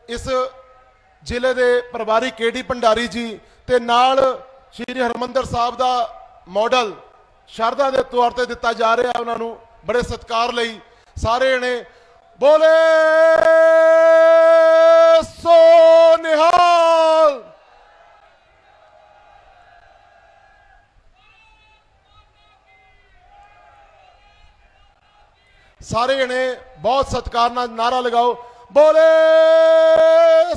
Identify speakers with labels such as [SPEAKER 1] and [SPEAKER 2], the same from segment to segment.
[SPEAKER 1] इस ਜ਼ਿਲ੍ਹੇ ਦੇ ਪ੍ਰਭਾਰੀ केडी भंडारी जी ਤੇ ਨਾਲ श्री हरमंदर साहब ਦਾ ਮਾਡਲ ਸ਼ਰਧਾ ਦੇ ਤੌਰ ਤੇ ਦਿੱਤਾ ਜਾ ਰਿਹਾ ਹੈ। ਉਹਨਾਂ ਨੂੰ बड़े सत्कार ਲਈ ਸਾਰੇ ਜਣੇ बोले सो निहाल। सारे जने बहुत सत्कार नाल नारा लगाओ, बोले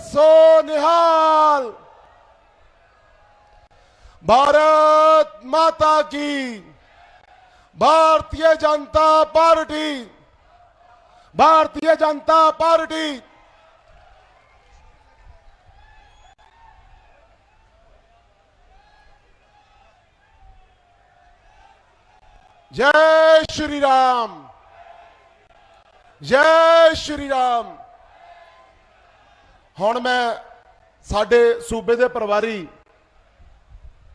[SPEAKER 1] सो निहाल। भारत माता की, भारतीय जनता पार्टी, भारतीय जनता पार्टी। जय श्री राम, जय श्री राम। हुण मैं साडे सूबे दे प्रभारी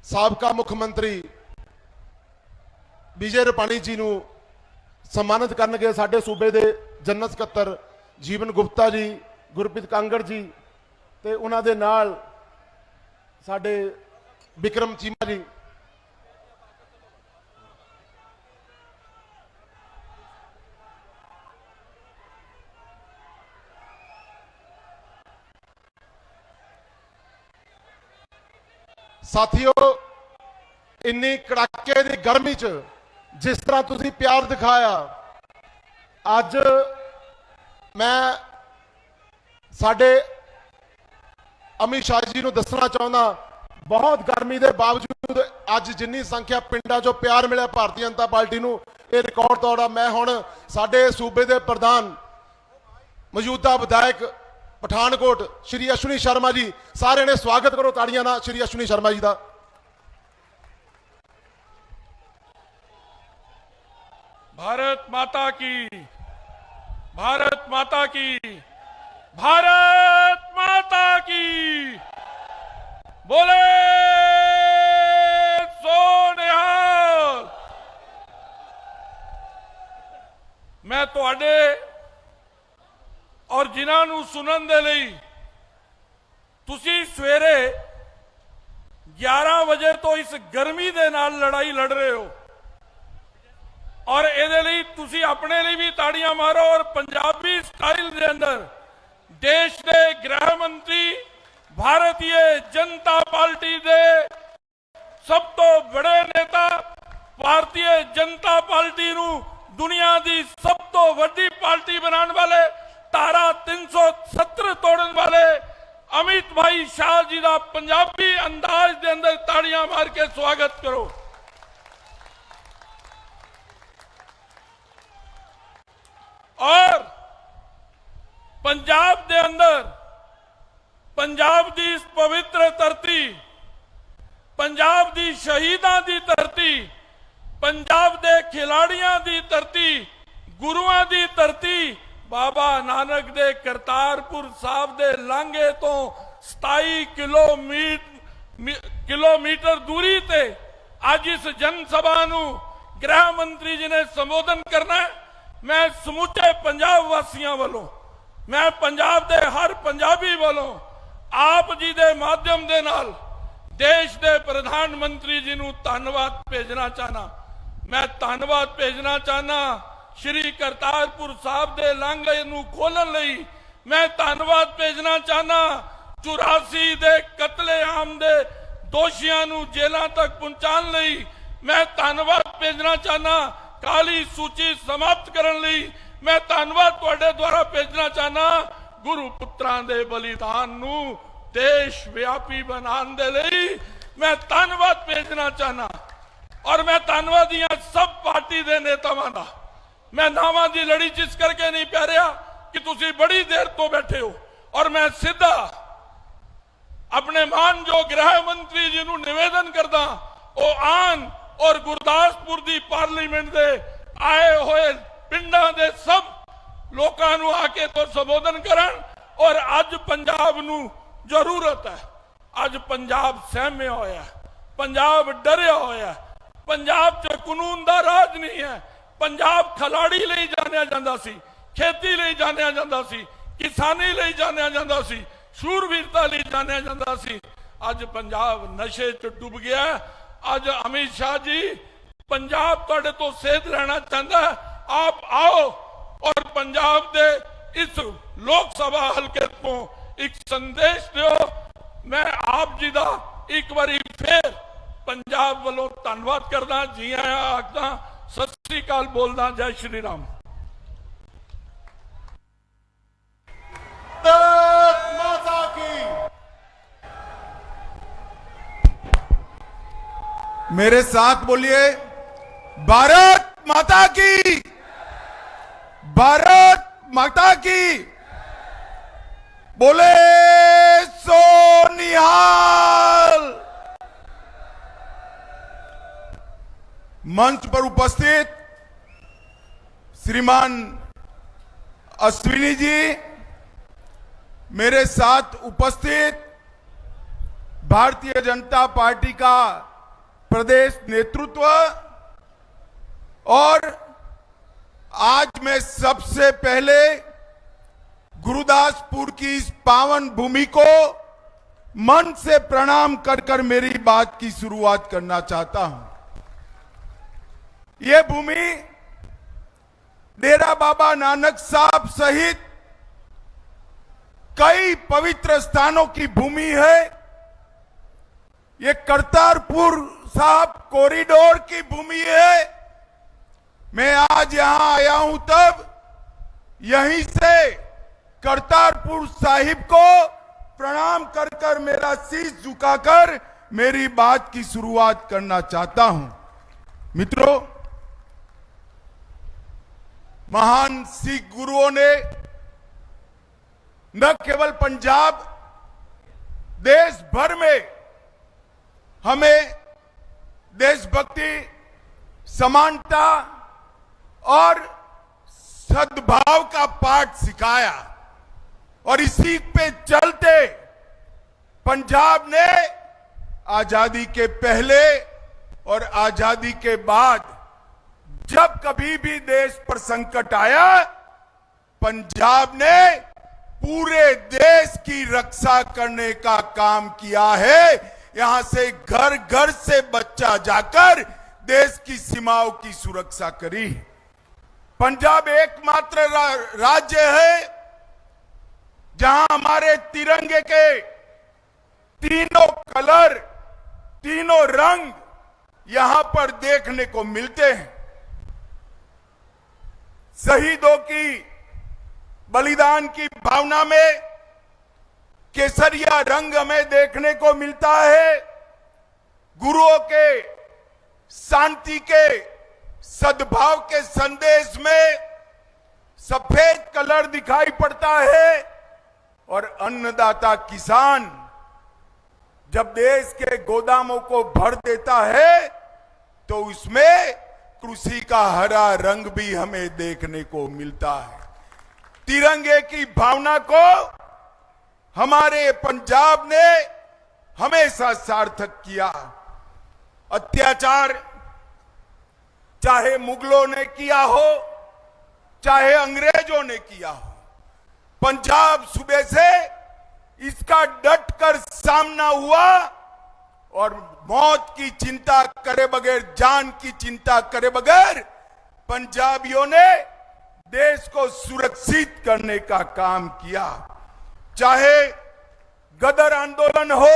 [SPEAKER 1] साबका मुख्यमंत्री विजय रुपाणी जी नूं सम्मानित करनगे। साडे सूबे दे जनरल सकत्तर जीवन गुप्ता जी, गुरप्रीत कांगड़ जी ते उन्हां दे नाल साडे विक्रम चीमा जी। साथियों, इन्नी कड़ाके दी गर्मी च जिस तरह तुसी प्यार दिखाया, अज मैं साडे अमित शाह जी नूं दसना चाहुंदा, बहुत गर्मी के बावजूद अज जिन्नी संख्या पिंडां चों प्यार मिलिया भारतीय जनता पार्टी नूं, ये रिकॉर्ड तोड़ा। मैं हुण साडे सूबे दे प्रधान मौजूदा विधायक पठानकोट श्री अश्विनी शर्मा जी, सारे ने स्वागत करो ताड़ियां नाल श्री अश्विनी शर्मा जी का।
[SPEAKER 2] भारत माता की, भारत माता की, भारत माता की। बोले सो निहाल। मैं तुहाडे और जिन्हां नूं सुनन दे लई तुसी सवेरे 11 बजे तो इस गर्मी दे नाल लड़ाई लड़ रहे हो और ਇਹਦੇ ਲਈ ਤੁਸੀਂ ਆਪਣੇ ਲਈ ਵੀ ਤਾੜੀਆਂ ਮਾਰੋ। और पंजाबी स्टाइल ਦੇ अंदर देश के गृह मंत्री भारतीय जनता पार्टी के सब तो बड़े नेता, भारतीय जनता पार्टी नूं दुनिया की सब तो वड्डी पार्टी बनाने वाले, धारा 370 तोड़न वाले अमित भाई शाह जी का पंजाबी अंदाज के अंदर ताड़ियां मार के स्वागत करो। और पंजाब के अंदर, पंजाब की इस पवित्र धरती, पंजाब की शहीदां की धरती, पंजाब के खिलाड़ियों की धरती, गुरुआं की धरती, बाबा नानक दे करतारपुर साहब दे लांघे तो 27 किलोमीटर दूरी ते आज इस जनसभा नूं गृह मंत्री जी ने संबोधन करना है। मैं समूचे पंजाब वासियों वालों, मैं पंजाब के हर पंजाबी वालों आप जी के माध्यम दे नाल देश के प्रधानमंत्री जी नूं धन्नवाद भेजना चाहना। मैं धन्नवाद भेजना चाहना श्री करतारपुर साहब के लांघे नूं खोलण लई। मैं धन्नवाद भेजना चाहना 84 दे कतलेआम दे दोषियों नूं जेलों तक पहुंचाने लई। मैं धन्नवाद भेजना चाहना काली सूची समाप्त करने लई। मैं धन्नवाद तुहाडे द्वारा भेजना चाहना गुरु पुत्रां दे बलिदान नूं देश व्यापी बनाने दे लई। मैं धन्नवाद भेजना चाहना और मैं धन्नवादी हां सब पार्टी दे नेतावां दा। मैं नावां दी लड़ी जिस करके नहीं पै रहा कि तुसी बड़ी देर तो बैठे हो। और मैं सीधा अपने मानयोग गृह मंत्री जी नूं निवेदन करदा, ओ आन और गुरदासपुर दी पार्लीमेंट दे आए हुए पिंडां दे सब लोकां नूं आके तो संबोधन करन। और अज पंजाब नूं जरूरत है, अज पंजाब सहमिया होया, पंजाब डरिया होया, पंजाब च कानून दा राज नहीं है। पंजाब खिलाड़ी लई जानिया जांदा सी, खेती लई जानिया जांदा सी, किसानी ਲਈ ਜਾਣਿਆ ਜਾਂਦਾ ਸੀ, ਸ਼ੂਰਵੀਰਤਾ ਲਈ ਜਾਣਿਆ ਜਾਂਦਾ ਸੀ। ਅੱਜ ਪੰਜਾਬ ਨਸ਼ੇ 'ਚ ਡੁੱਬ ਗਿਆ। ਅੱਜ ਅਮਿਤ ਸ਼ਾਹ जी पंजाब ਤੁਹਾਡੇ ਤੋਂ ਸੇਧ ਲੈਣਾ ਚਾਹੁੰਦਾ। आप आओ और पंजाब ਦੇ इस लोक सभा हल्के ਤੋਂ एक संदेश ਦਿਓ। मैं आप जी ਦਾ एक बारी फिर पंजाब ਵੱਲੋਂ ਧੰਨਵਾਦ ਕਰਦਾ, जी आया आखदा, सत श्री अकाल बोलदा। जय श्री राम।
[SPEAKER 1] माता की
[SPEAKER 3] मेरे साथ बोलिए, भारत माता की, भारत माता की। बोले सो निहाल। मंच पर उपस्थित श्रीमान अश्विनी जी, मेरे साथ उपस्थित भारतीय जनता पार्टी का प्रदेश नेतृत्व, और आज मैं सबसे पहले गुरुदासपुर की इस पावन भूमि को मन से प्रणाम कर कर मेरी बात की शुरुआत करना चाहता हूं। यह भूमि डेरा बाबा नानक साहब सहित कई पवित्र स्थानों की भूमि है। ये करतारपुर साहब कॉरिडोर की भूमि है। मैं आज यहां आया हूं तब यहीं से करतारपुर साहिब को प्रणाम कर कर मेरा शीश झुकाकर मेरी बात की शुरुआत करना चाहता हूं। मित्रों, महान सिख गुरुओं ने न केवल पंजाब, देश भर में हमें देशभक्ति, समानता और सद्भाव का पाठ सिखाया, और इसी पे चलते पंजाब ने आजादी के पहले और आजादी के बाद जब कभी भी देश पर संकट आया, पंजाब ने पूरे देश की रक्षा करने का काम किया है। यहां से घर घर से बच्चा जाकर देश की सीमाओं की सुरक्षा करी। पंजाब एकमात्र राज्य है जहां हमारे तिरंगे के तीनों कलर, तीनों रंग यहां पर देखने को मिलते हैं। शहीदों की बलिदान की भावना में केसरिया रंग हमें देखने को मिलता है। गुरुओं के शांति के, सद्भाव के संदेश में सफेद कलर दिखाई पड़ता है। और अन्नदाता किसान जब देश के गोदामों को भर देता है तो उसमें कृषि का हरा रंग भी हमें देखने को मिलता है। तिरंगे की भावना को हमारे पंजाब ने हमेशा सार्थक किया। अत्याचार चाहे मुगलों ने किया हो, चाहे अंग्रेजों ने किया हो, पंजाब सूबे से इसका डटकर सामना हुआ और मौत की चिंता करे बगैर, जान की चिंता करे बगैर पंजाबियों ने देश को सुरक्षित करने का काम किया। चाहे गदर आंदोलन हो,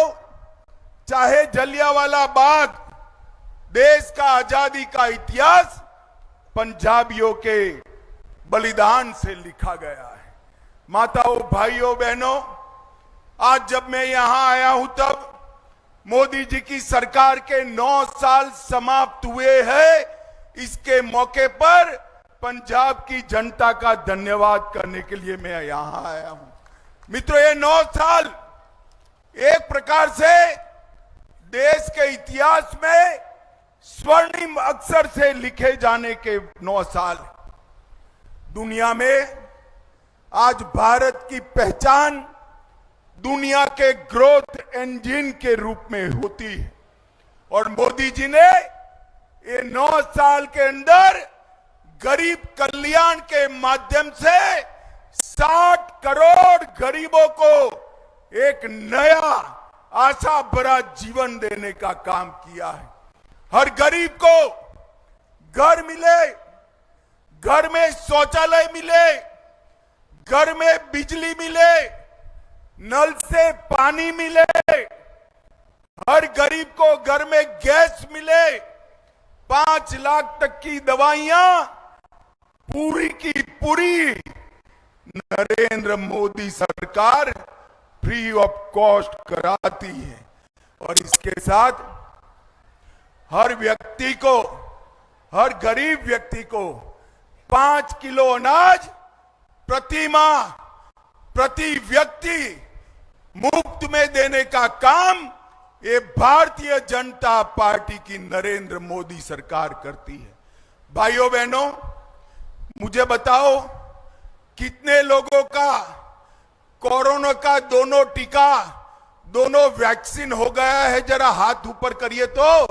[SPEAKER 3] चाहे जलियांवाला बाग, देश का आजादी का इतिहास पंजाबियों के बलिदान से लिखा गया है। माताओं, भाइयों, बहनों, आज जब मैं यहां आया हूं तब मोदी जी की सरकार के 9 साल समाप्त हुए हैं। इसके मौके पर पंजाब की जनता का धन्यवाद करने के लिए मैं यहां आया हूं। मित्रों, ये 9 साल एक प्रकार से देश के इतिहास में स्वर्णिम अक्षर से लिखे जाने के 9 साल। दुनिया में आज भारत की पहचान दुनिया के ग्रोथ इंजन के रूप में होती है, और मोदी जी ने ये 9 साल के अंदर गरीब कल्याण के माध्यम से 60 करोड़ गरीबों को एक नया आशा भरा जीवन देने का काम किया है। हर गरीब को घर मिले, घर में शौचालय मिले, घर में बिजली मिले, नल से पानी मिले, हर गरीब को घर में गैस मिले, 5 लाख तक की दवाइयां पूरी की पूरी नरेंद्र मोदी सरकार फ्री ऑफ कॉस्ट कराती है। और इसके साथ हर व्यक्ति को, हर गरीब व्यक्ति को 5 किलो अनाज प्रति माह, प्रति व्यक्ति मुफ्त में देने का काम ये भारतीय जनता पार्टी की नरेंद्र मोदी सरकार करती है। भाइयों बहनों, मुझे बताओ कितने लोगों का कोरोना का दोनों टीका, दोनों वैक्सीन हो गया है? जरा हाथ ऊपर करिए तो।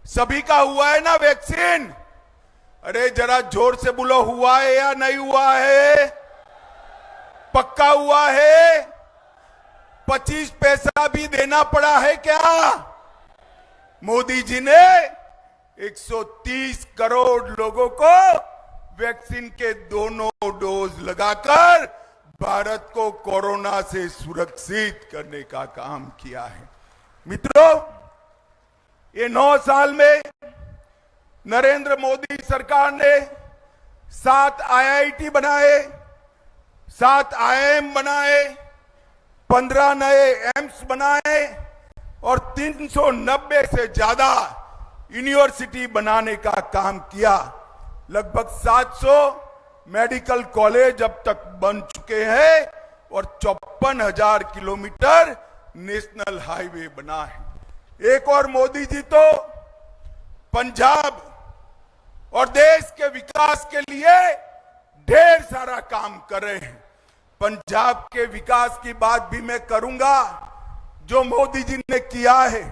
[SPEAKER 3] सभी का हुआ है ना वैक्सीन? अरे जरा जोर से बोलो, हुआ है या नहीं हुआ है? पक्का हुआ है? 25 पैसा भी देना पड़ा है क्या? मोदी जी ने 130 करोड़ लोगों को वैक्सीन के दोनों डोज लगाकर भारत को कोरोना से सुरक्षित करने का काम किया है। मित्रों, ये 9 साल में नरेंद्र मोदी सरकार ने 7 IIT बनाए, 7 IIM बनाए, 15 नए एम्स बनाए और 390 से ज्यादा यूनिवर्सिटी बनाने का काम किया। लगभग 700 मेडिकल कॉलेज अब तक बन चुके हैं और 54,000 किलोमीटर नेशनल हाईवे बना है। एक और मोदी जी तो पंजाब और देश के विकास के लिए ढेर सारा काम कर रहे हैं। पंजाब के विकास की बात भी मैं करूंगा जो मोदी जी ने किया है।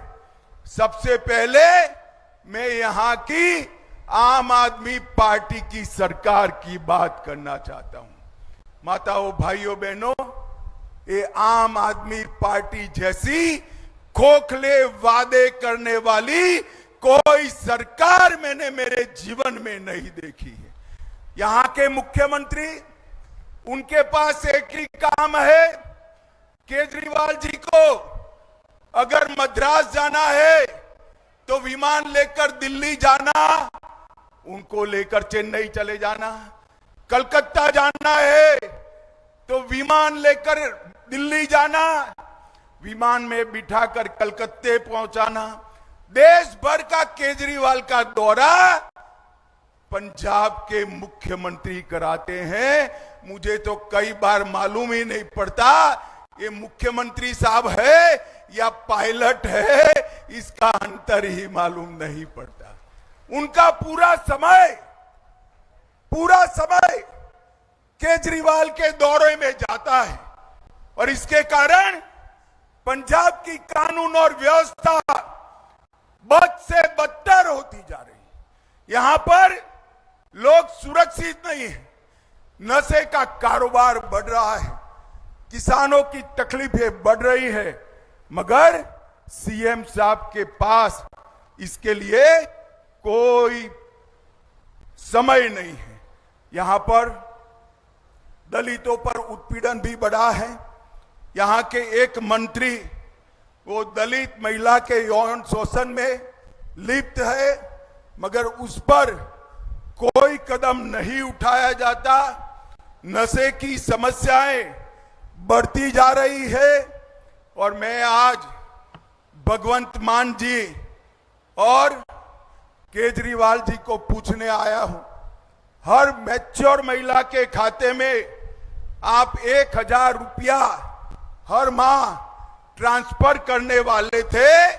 [SPEAKER 3] सबसे पहले मैं यहां की आम आदमी पार्टी की सरकार की बात करना चाहता हूं। माताओं, भाइयों, बहनों, ये आम आदमी पार्टी जैसी खोखले वादे करने वाली कोई सरकार मैंने मेरे जीवन में नहीं देखी है। यहां के मुख्यमंत्री, उनके पास एक ही काम है, केजरीवाल जी को अगर मद्रास जाना है तो विमान लेकर दिल्ली जाना, उनको लेकर चेन्नई चले जाना। कलकत्ता जाना है तो विमान लेकर दिल्ली जाना, विमान में बिठाकर कलकत्ते पहुंचाना। देश भर का केजरीवाल का दौरा पंजाब के मुख्यमंत्री कराते हैं। मुझे तो कई बार मालूम ही नहीं पड़ता ये मुख्यमंत्री साहब है या पायलट है, इसका अंतर ही मालूम नहीं पड़ता। उनका पूरा समय केजरीवाल के दौरे में जाता है और इसके कारण पंजाब की कानून और व्यवस्था बद से बदतर होती जा रही है। यहां पर लोग सुरक्षित नहीं है, नशे का कारोबार बढ़ रहा है, किसानों की तकलीफें बढ़ रही है, मगर सीएम साहब के पास इसके लिए कोई समय नहीं है। यहां पर दलितों पर उत्पीड़न भी बढ़ा है। यहां के एक मंत्री वो दलित महिला के यौन शोषण में लिप्त है, मगर उस पर कोई कदम नहीं उठाया जाता। नशे की समस्याएं बढ़ती जा रही है और मैं आज भगवंत मान जी और केजरीवाल जी को पूछने आया हूं। हर मैच्योर महिला के खाते में आप 1,000 रुपया हर माह ट्रांसफर करने वाले थे।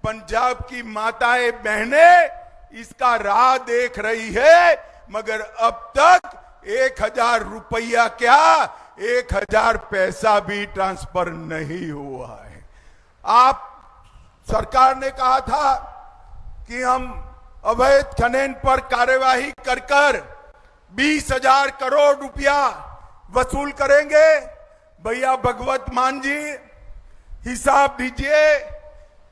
[SPEAKER 3] पंजाब की माताएं बहनें इसका राह देख रही है, मगर अब तक 1,000 रुपया क्या 1,000 पैसा भी ट्रांसफर नहीं हुआ है। आप सरकार ने कहा था कि हम अवैध खनन पर कार्यवाही कर 20,000 करोड़ रुपया वसूल करेंगे। भैया भगवत मान जी हिसाब दीजिए,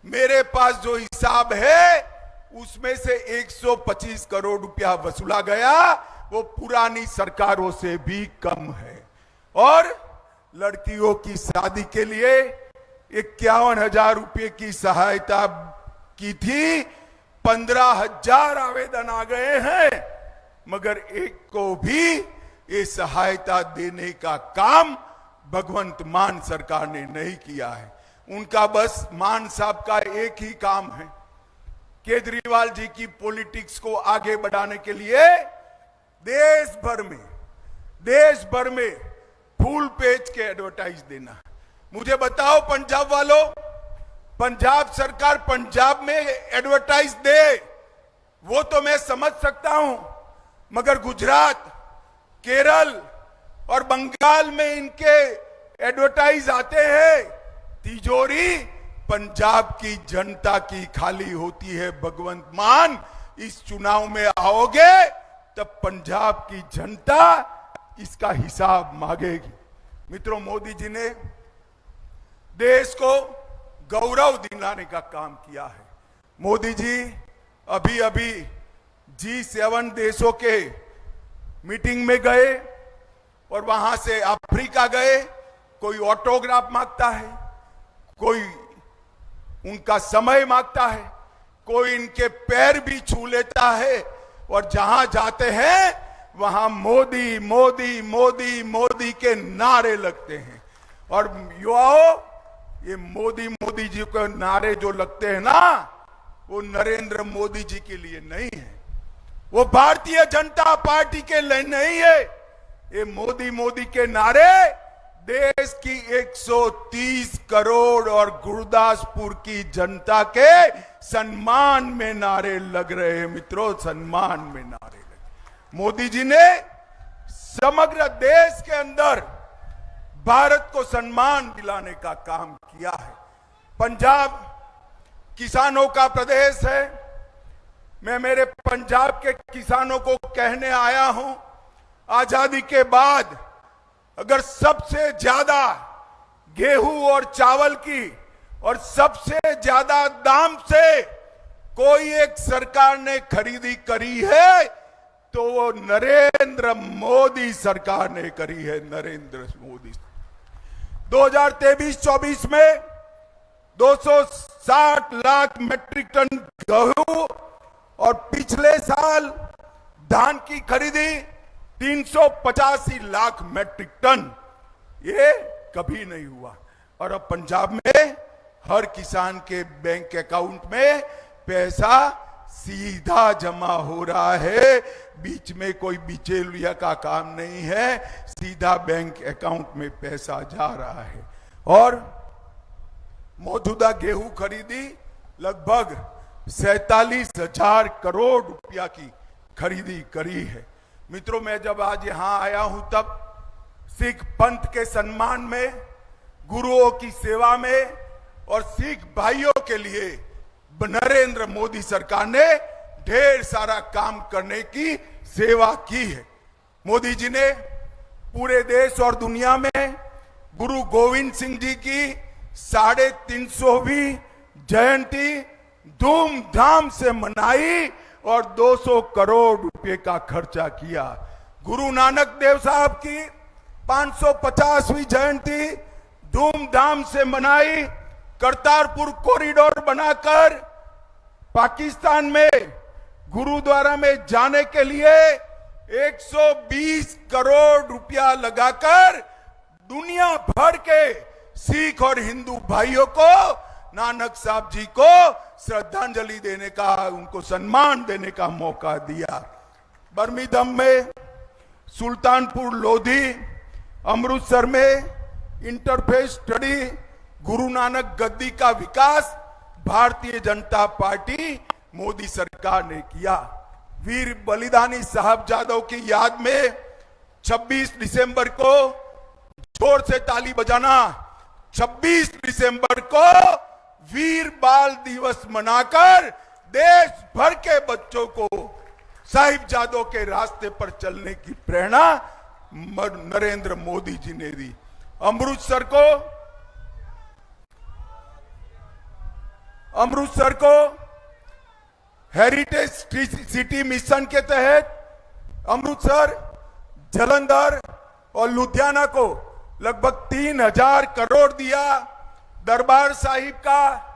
[SPEAKER 3] मेरे पास जो हिसाब है उसमें से 125 करोड़ रुपया वसूला गया, वो पुरानी सरकारों से भी कम है। और लड़कियों की शादी के लिए 51,000 रुपये की सहायता की थी, 15,000 आवेदन आ गए हैं, मगर एक को भी ये सहायता देने का काम भगवंत मान सरकार ने नहीं किया है। उनका बस मान साहब का एक ही काम है, केजरीवाल जी की पॉलिटिक्स को आगे बढ़ाने के लिए देश भर में फुल पेज के एडवर्टाइज देना। मुझे बताओ पंजाब वालों, पंजाब सरकार पंजाब में एडवर्टाइज दे वो तो मैं समझ सकता हूं, मगर गुजरात, केरल और बंगाल में इनके एडवर्टाइज आते हैं, तिजोरी पंजाब की जनता की खाली होती है। भगवंत मान, इस चुनाव में आओगे तब पंजाब की जनता इसका हिसाब मांगेगी। मित्रों, मोदी जी ने देश को गौरव दिलाने का काम किया है। मोदी जी अभी G7 देशों के मीटिंग में गए और वहां से अफ्रीका गए, कोई ऑटोग्राफ मांगता है, कोई उनका समय मांगता है, कोई इनके पैर भी छू लेता है, और जहां जाते हैं वहां मोदी मोदी मोदी मोदी के नारे लगते हैं। और युवाओं, ये मोदी मोदी जी के नारे जो लगते हैं ना, वो नरेंद्र मोदी जी के लिए नहीं है, वो भारतीय जनता पार्टी के लिए नहीं है। ये मोदी मोदी के नारे देश की 130 करोड़ और गुरदासपुर की जनता के सम्मान में नारे लग रहे हैं। मित्रों, सम्मान में नारे लगे। मोदी जी ने समग्र देश के अंदर भारत को सम्मान दिलाने का काम किया है। पंजाब किसानों का प्रदेश है। मैं मेरे पंजाब के किसानों को कहने आया हूं, आजादी के बाद अगर सबसे ज्यादा गेहूं और चावल की और सबसे ज्यादा दाम से कोई एक सरकार ने खरीदी करी है तो वो नरेंद्र मोदी सरकार ने करी है। नरेंद्र मोदी 2023-24 में 260 लाख मैट्रिक टन गेहूं और पिछले साल धान की खरीदी 385 लाख मैट्रिक टन, ये कभी नहीं हुआ। और अब पंजाब में हर किसान के बैंक अकाउंट में पैसा सीधा जमा हो रहा है, बीच में कोई बिचौलिया का काम नहीं है, सीधा बैंक अकाउंट में पैसा जा रहा है। और मौजूदा गेहूं खरीदी लगभग 47,000 करोड़ रुपया की खरीदी करी है। मित्रों, मैं जब आज यहां आया हूं तब सिख पंथ के सम्मान में, गुरुओं की सेवा में और सिख भाइयों के लिए नरेंद्र मोदी सरकार ने ढेर सारा काम करने की सेवा की है। मोदी जी ने पूरे देश और दुनिया में गुरु गोविंद सिंह जी की 350वीं जयंती धूमधाम से मनाई और 200 करोड़ रुपए का खर्चा किया। गुरु नानक देव साहब की 550वीं जयंती धूमधाम से मनाई। करतारपुर कॉरिडोर बनाकर पाकिस्तान में गुरुद्वारा में जाने के लिए 120 करोड़ रुपया लगाकर दुनिया भर के सिख और हिंदू भाइयों को, नानक साहब जी को श्रद्धांजलि देने का, उनको सम्मान देने का मौका दिया। बर्मिंघम में, सुल्तानपुर लोधी, अमृतसर में इंटरफेस स्टडी, गुरु नानक गद्दी का विकास भारतीय जनता पार्टी मोदी सरकार ने किया। वीर बलिदानी साहबजादों की याद में 26 दिसंबर को, जोर से ताली बजाना, 26 दिसंबर को वीर बाल दिवस मनाकर देश भर के बच्चों को साहिबजादों के रास्ते पर चलने की प्रेरणा नरेंद्र मोदी जी ने दी। अमृतसर को हेरिटेज सिटी मिशन के तहत अमृतसर, जालंधर और लुधियाना को लगभग 3000 करोड़ दिया। दरबार साहिब का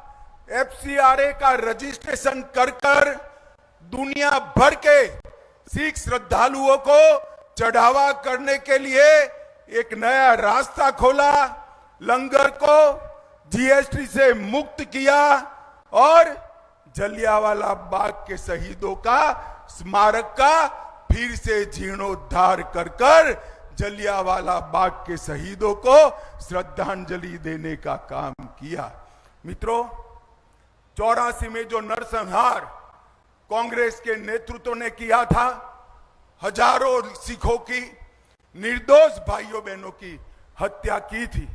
[SPEAKER 3] FCRA का रजिस्ट्रेशन कर दुनिया भर के सिख श्रद्धालुओं को चढ़ावा करने के लिए एक नया रास्ता खोला। लंगर को GST से मुक्त किया और जलियांवाला बाग के शहीदों का स्मारक का फिर से जीर्णोद्धार कर जलियांवाला बाग के शहीदों को श्रद्धांजलि देने का काम किया। मित्रों, 84 में जो नरसंहार कांग्रेस के नेतृत्व ने किया था, हजारों सिखों की, निर्दोष भाइयों बहनों की हत्या की थी।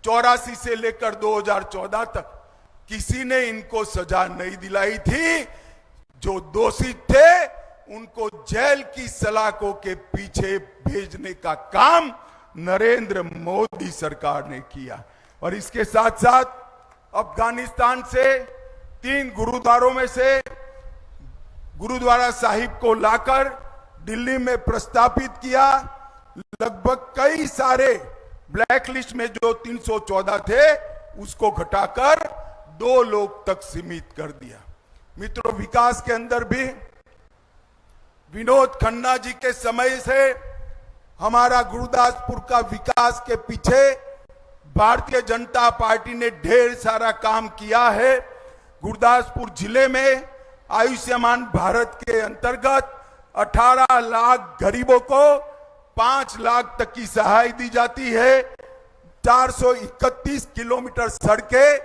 [SPEAKER 3] 84 से लेकर 2014 तक किसी ने इनको सजा नहीं दिलाई थी। जो दोषी थे उनको जेल की सलाखों के पीछे भेजने का काम नरेंद्र मोदी सरकार ने किया। और इसके साथ साथ अफगानिस्तान से 3 गुरुद्वारों में से गुरुद्वारा साहिब को लाकर दिल्ली में प्रस्तापित किया। लगभग कई सारे ब्लैक लिस्ट में जो 314 थे उसको घटाकर 2 लोग तक सीमित कर दिया। मित्रों, विकास के अंदर भी विनोद खन्ना जी के समय से हमारा गुरुदासपुर का विकास के पीछे भारतीय जनता पार्टी ने ढेर सारा काम किया है। गुरुदासपुर जिले में आयुष्मान भारत के अंतर्गत 18 लाख गरीबों को 5 लाख तक की सहाय दी जाती है। 431 किलोमीटर सड़कें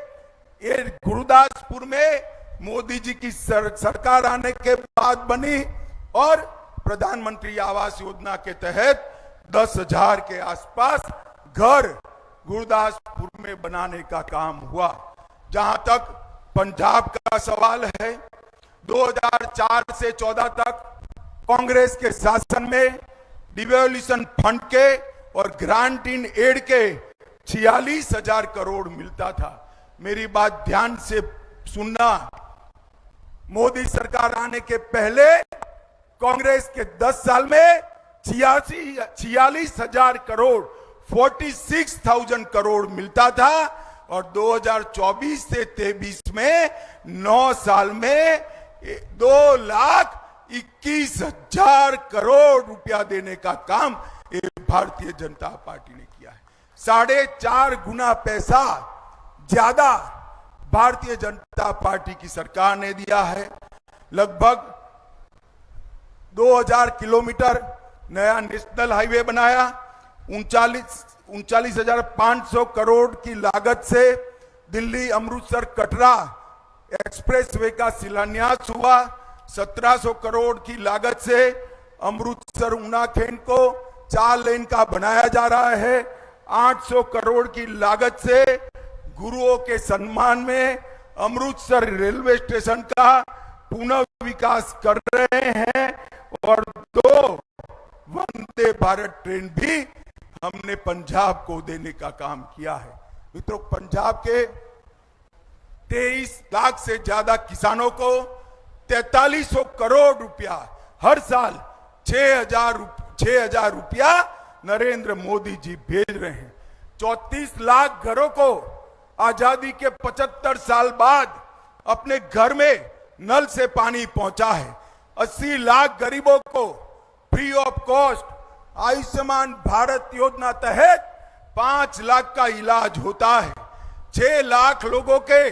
[SPEAKER 3] ये गुरुदासपुर में मोदी जी की सरकार आने के बाद बनी और प्रधानमंत्री आवास योजना के तहत 10,000 के आसपास घर गुरुदासपुर में बनाने का काम हुआ। जहां तक पंजाब का सवाल है, 2004 से 14 तक कांग्रेस के शासन में डिवोल्यूशन फंड के और ग्रांट इन एड के 46,000 करोड़ मिलता था। मेरी बात ध्यान से सुनना, मोदी सरकार आने के पहले कांग्रेस के 10 साल में 46,000 करोड़ 46,000 करोड़ मिलता था और 2024 से 23 में 9 साल में 2,21,000 करोड़ रुपया देने का काम ये भारतीय जनता पार्टी ने किया है। 4.5 गुना पैसा ज्यादा भारतीय जनता पार्टी की सरकार ने दिया है। लगभग 2000 किलोमीटर नया नेशनल हाईवे बनाया। 39,500 करोड़ की लागत से दिल्ली अमृतसर कटरा एक्सप्रेसवे का शिलान्यास हुआ। 1700 करोड़ की लागत से अमृतसर उनाखेड़ को 4 लेन का बनाया जा रहा है। 800 करोड़ की लागत से गुरुओं के सम्मान में अमृतसर रेलवे स्टेशन का पुनः विकास कर रहे हैं और 2 वंदे भारत ट्रेन भी हमने पंजाब को देने का काम किया है। मित्रों, पंजाब के 23 लाख से ज्यादा किसानों को 4300 करोड़ रुपया हर साल 6,000 रुपया नरेंद्र मोदी जी भेज रहे हैं। 34 लाख घरों को आजादी के 75 साल बाद अपने घर में नल से पानी पहुंचा है। 80 लाख गरीबों को free of cost Ayushman Bharat योजना तहत 5 लाख का इलाज होता है। 6 लाख लोगों के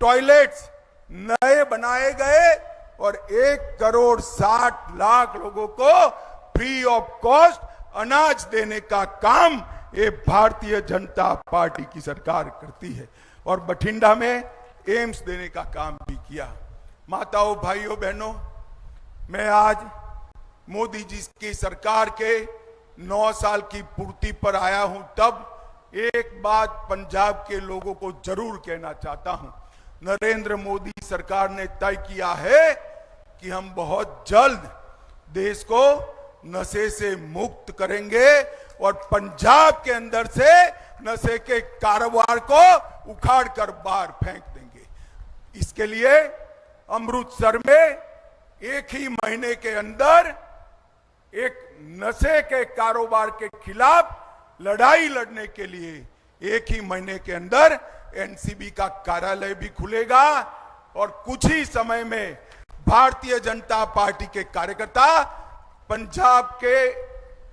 [SPEAKER 3] टॉयलेट्स नए बनाए गए और 1,60,00,000 लोगों को फ्री ऑफ कॉस्ट अनाज देने का काम ये भारतीय जनता पार्टी की सरकार करती है। और बठिंडा में एम्स देने का काम भी किया। माताओं, भाइयों, बहनों, मैं आज मोदी जी की सरकार के 9 साल की पूर्ति पर आया हूं। तब एक बात पंजाब के लोगों को जरूर कहना चाहता हूं। नरेंद्र मोदी सरकार ने तय किया है कि हम बहुत जल्द देश को नशे से मुक्त करेंगे और पंजाब के अंदर से नशे के कारोबार को उखाड़ कर बाहर फेंक देंगे। इसके लिए अमृतसर में एक ही महीने के अंदर एक नशे के कारोबार के खिलाफ लड़ाई लड़ने के लिए एक ही महीने के अंदर एनसीबी का कार्यालय भी खुलेगा और कुछ ही समय में भारतीय जनता पार्टी के कार्यकर्ता पंजाब के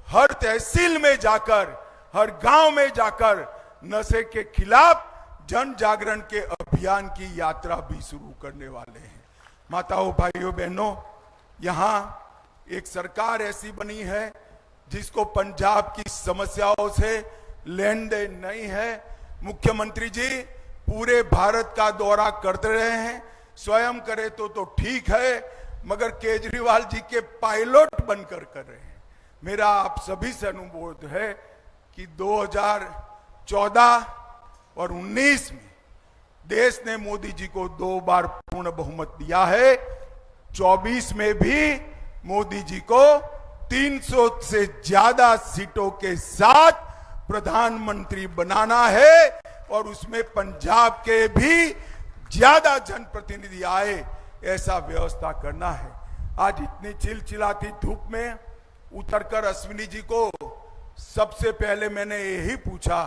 [SPEAKER 3] हर तहसील में जाकर, हर गांव में जाकर नशे के खिलाफ जन जागरण के अभियान की यात्रा भी शुरू करने वाले हैं। माताओं, भाइयों, बहनों, यहां एक सरकार ऐसी बनी है जिसको पंजाब की समस्याओं से लेन देन नहीं है। मुख्यमंत्री जी पूरे भारत का दौरा करते रहे हैं, स्वयं करे तो ठीक है, मगर केजरीवाल जी के पायलट बनकर कर रहे हैं। मेरा आप सभी से अनुरोध है कि 2014 और 19 में देश ने मोदी जी को 2 बार पूर्ण बहुमत दिया है। 24 में भी मोदी जी को 300 से ज्यादा सीटों के साथ प्रधानमंत्री बनाना है और उसमें पंजाब के भी ज्यादा जनप्रतिनिधि आए, ऐसा व्यवस्था करना है। आज इतनी चिलचिलाती धूप में उतरकर अश्विनी जी को सबसे पहले मैंने यही पूछा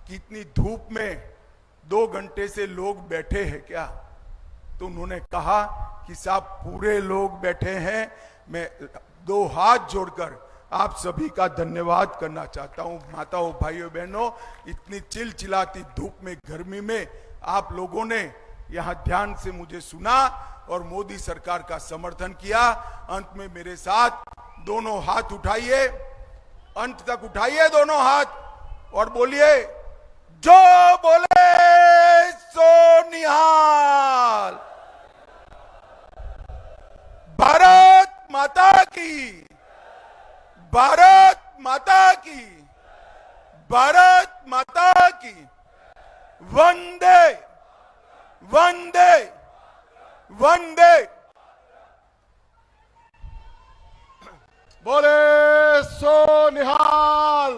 [SPEAKER 3] कि इतनी धूप में 2 घंटे से लोग बैठे हैं क्या? तो उन्होंने कहा कि साहब पूरे लोग बैठे हैं। मैं 2 हाथ जोड़कर आप सभी का धन्यवाद करना चाहता हूं। माताओं, भाइयों, बहनों, इतनी चिलचिलाती धूप में, गर्मी में आप लोगों ने यहां ध्यान से मुझे सुना और मोदी सरकार का समर्थन किया। अंत में मेरे साथ दोनों हाथ उठाइए, अंत तक उठाइए दोनों हाथ और बोलिए, जो बोले सो निहाल। भारत माता की, भारत माता की, भारत माता की। वंदे वंदे वंदे।
[SPEAKER 1] बोले सो निहाल।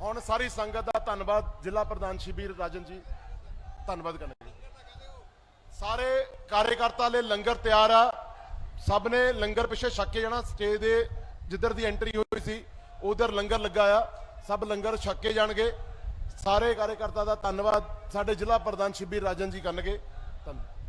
[SPEAKER 1] ਹੁਣ ਸਾਰੀ ਸੰਗਤ ਦਾ ਧੰਨਵਾਦ। ਜ਼ਿਲ੍ਹਾ ਪ੍ਰਧਾਨ ਸ਼ਬੀਰ ਰਾਜਨ ਜੀ ਧੰਨਵਾਦ ਕਰਨਗੇ। ਸਾਰੇ ਕਾਰਜਕਰਤਾ ਲਈ ਲੰਗਰ ਤਿਆਰ ਆ, ਸਭ ਨੇ ਲੰਗਰ ਪਿੱਛੇ ਛੱਕ ਕੇ ਜਾਣਾ। ਸਟੇਜ ਦੇ ਜਿੱਧਰ ਦੀ ਐਂਟਰੀ ਹੋਈ ਸੀ ਉਧਰ ਲੰਗਰ ਲੱਗਾ ਆ, ਸਭ ਲੰਗਰ ਛੱਕ ਕੇ ਜਾਣਗੇ। ਸਾਰੇ ਕਾਰਜਕਰਤਾ ਦਾ ਧੰਨਵਾਦ ਸਾਡੇ ਜ਼ਿਲ੍ਹਾ ਪ੍ਰਧਾਨ ਸ਼ਬੀਰ ਰਾਜਨ ਜੀ ਕਰਨਗੇ। ਧੰਨਵਾਦ।